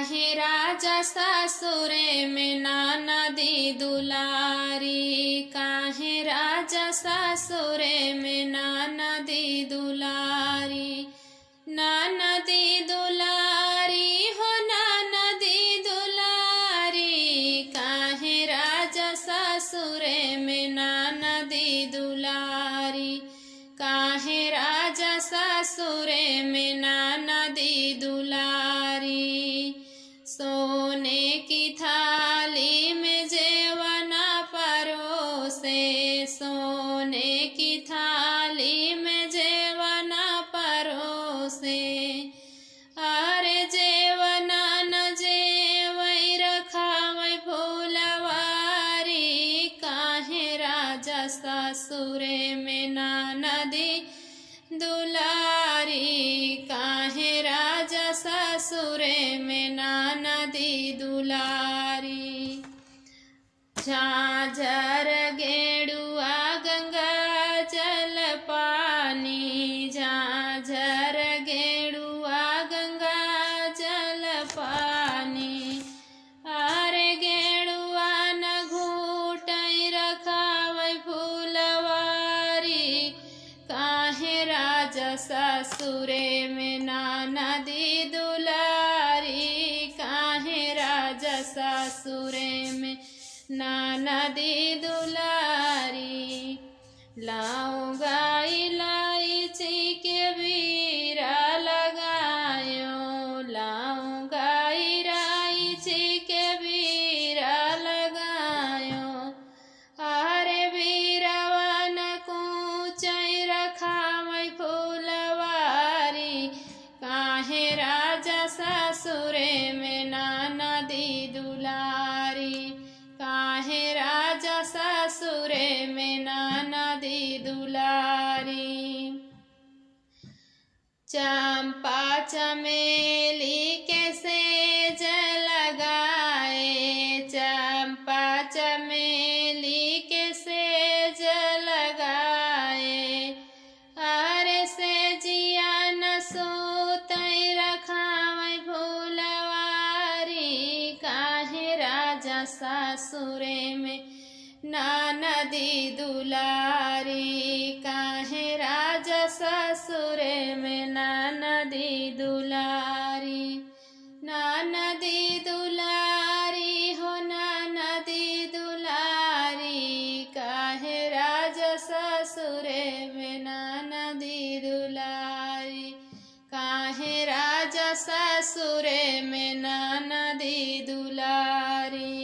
काहे राजा सासुरे में ननदी दुलारी, काहे राजा सासुरे में ननदी दुलारी। ननदी दुलारी हो ननदी दुलारी, काहे राजा सासुरे में ननदी दुलारी, काहे राजा सासुरे में ननदी दुलारी। सोने की थाली में जेवना परोसे, सोने की थाली में जेवना परोसे। अरे जेवना न जेवई रखावई फूलवारी, काहे राजा सासुरे में ननदी दुलारी, काहे राजा सासुरे में ननदी दुलारी। झांझर गेड़ुआ गंगा जल पानी, झांझर गेड़ुआ गंगा जल पानी। अरे गेड़ुआ न घूटई रखावई फूलवारी, काहे राजा सासुरे में ननदी दुलारी, काहे राजा सासुरे में ननदी दुलारी। लौंगा इलायची के बीरा लगायो, लौंगा इलायची के बीरा लगायो। अरे बीरवा न कूचई रखावई फूलवारी, काहे राजा सासुरे में ननदी दुलारी, काहे राजा सासुरे में ननदी दुलारी। चंपा चमेली के सेज लगाए, चंपा चमेली के सेज लगाए। अरे सेजिया न सोतई रखावई फूलवारी, काहे राजा सासुरे में ननदी दुलारी, काहे राजा सासुरे में ननदी दुलारी। ननदी दुलारी हो ननदी दुलारी, काहे राजा सासुरे में ननदी दुलारी, काहे राजा सासुरे में ननदी दुलारी।